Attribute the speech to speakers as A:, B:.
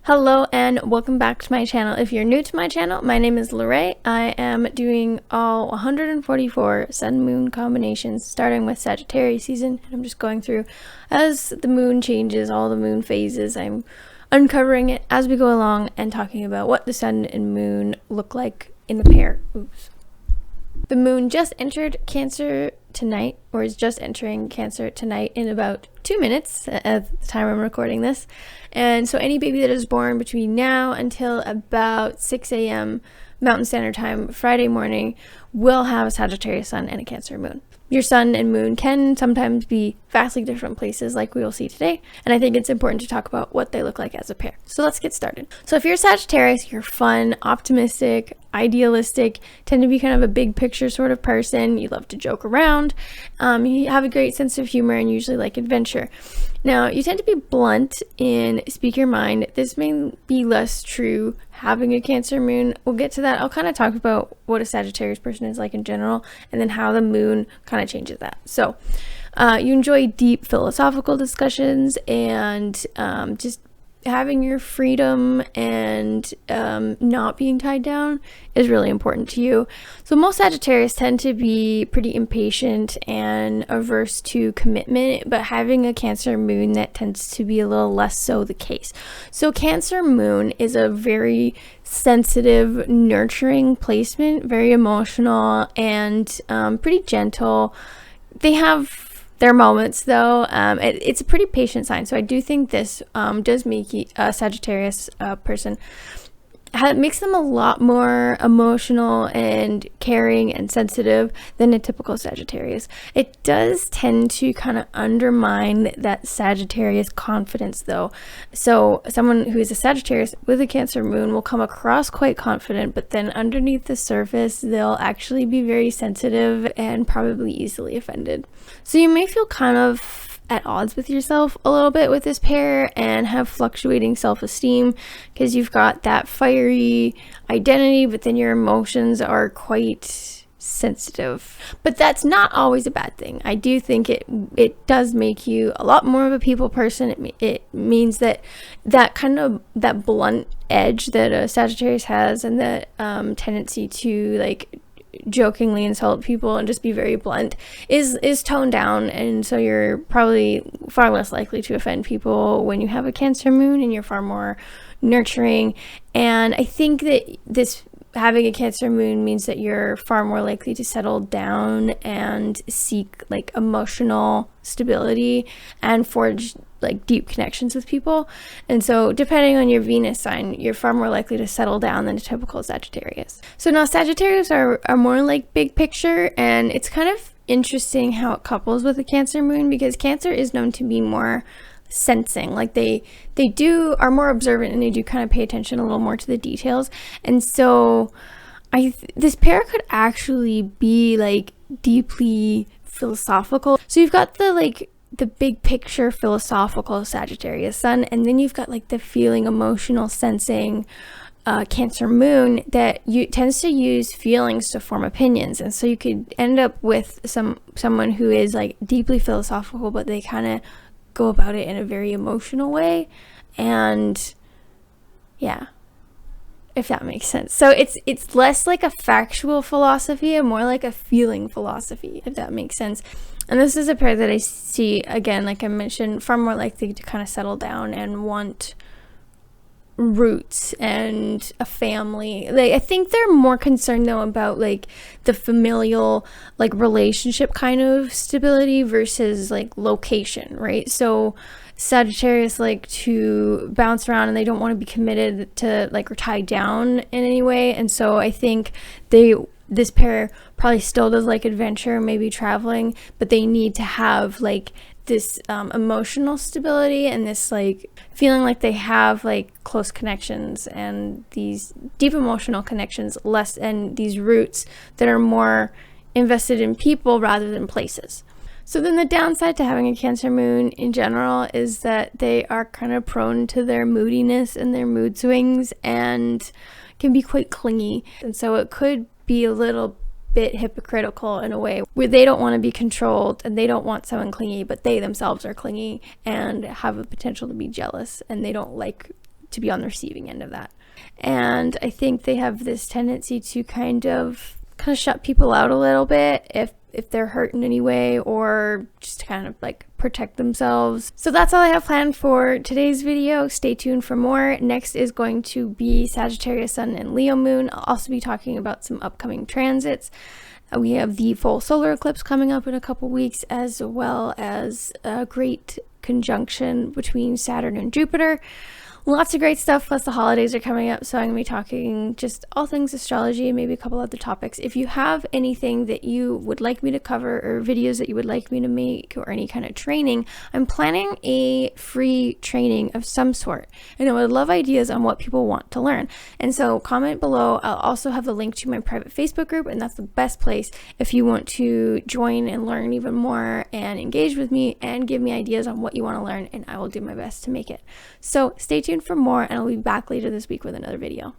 A: Hello and welcome back to my channel. If you're new to my channel, my name is Laurée. I am doing all 144 sun-moon combinations starting with Sagittarius season, and I'm just going through as the moon changes, all the moon phases. I'm uncovering it as we go along and talking about what the sun and moon look like in the pair. Oops. The moon just entered Cancer tonight, or is just entering Cancer tonight in about 2 minutes at the time I'm recording this. And so any baby that is born between now until about 6 a.m. Mountain Standard Time Friday morning will have a Sagittarius sun and a Cancer moon. Your sun and moon can sometimes be vastly different places, like we will see today, and I think it's important to talk about what they look like as a pair. So let's get started. So if you're Sagittarius, you're fun, optimistic, idealistic, tend to be kind of a big picture sort of person. You love to joke around, you have a great sense of humor, and usually like adventure. Now, you tend to be blunt and speak your mind. This may be less true having a Cancer moon. We'll get to that. I'll kind of talk about what a Sagittarius person is like in general, and then how the moon kind of changes that. So you enjoy deep philosophical discussions and just having your freedom and not being tied down is really important to you. So most Sagittarius tend to be pretty impatient and averse to commitment, but having a Cancer moon, that tends to be a little less so the case. So Cancer moon is a very sensitive, nurturing placement, very emotional and pretty gentle. They have their moments though. It's a pretty patient sign, so I do think this does make a Sagittarius person, makes them a lot more emotional and caring and sensitive than a typical Sagittarius. It does tend to kind of undermine that Sagittarius confidence though. So someone who is a Sagittarius with a Cancer moon will come across quite confident, but then underneath the surface they'll actually be very sensitive and probably easily offended. So you may feel kind of at odds with yourself a little bit with this pair and have fluctuating self-esteem because you've got that fiery identity, but then your emotions are quite sensitive. But that's not always a bad thing. I do think it does make you a lot more of a people person. It means that that blunt edge that a Sagittarius has, and that tendency to like jokingly insult people and just be very blunt is toned down, and so you're probably far less likely to offend people when you have a Cancer moon, and you're far more nurturing. And I think that this having a Cancer moon means that you're far more likely to settle down and seek like emotional stability and forge like deep connections with people. And so depending on your Venus sign, you're far more likely to settle down than a typical Sagittarius. So now Sagittarius are more like big picture, and it's kind of interesting how it couples with a Cancer moon, because Cancer is known to be more sensing, like they are more observant, and they do kind of pay attention a little more to the details. And so this pair could actually be like deeply philosophical. So you've got the big picture philosophical Sagittarius sun, and then you've got like the feeling, emotional, sensing Cancer moon that tends to use feelings to form opinions. And so you could end up with someone who is like deeply philosophical, but they kind of go about it in a very emotional way. And yeah, if that makes sense. So it's less like a factual philosophy and more like a feeling philosophy, if that makes sense. And this is a pair that I see, again, like I mentioned, far more likely to kind of settle down and want roots and a family. Like, I think they're more concerned though about like the familial like relationship kind of stability versus like location, right? So Sagittarius like to bounce around, and they don't want to be committed to like or tied down in any way. And so I think this pair probably still does like adventure, maybe traveling, but they need to have like this emotional stability and this like feeling like they have like close connections and these deep emotional connections, less, and these roots that are more invested in people rather than places. So then the downside to having a Cancer moon in general is that they are kind of prone to their moodiness and their mood swings, and can be quite clingy. And so it could be a little bit hypocritical in a way where they don't want to be controlled and they don't want someone clingy, but they themselves are clingy and have a potential to be jealous, and they don't like to be on the receiving end of that. And I think they have this tendency to kind of shut people out a little bit if they're hurt in any way, or just to kind of like protect themselves. So that's all I have planned for today's video. Stay tuned for more. Next is going to be Sagittarius Sun and Leo Moon. I'll also be talking about some upcoming transits. We have the full solar eclipse coming up in a couple weeks, as well as a great conjunction between Saturn and Jupiter. Lots of great stuff, plus the holidays are coming up, so I'm going to be talking just all things astrology and maybe a couple other topics. If you have anything that you would like me to cover, or videos that you would like me to make, or any kind of training, I'm planning a free training of some sort, and I would love ideas on what people want to learn. And so comment below. I'll also have the link to my private Facebook group, and that's the best place if you want to join and learn even more and engage with me and give me ideas on what you want to learn, and I will do my best to make it. So stay tuned for more, and I'll be back later this week with another video.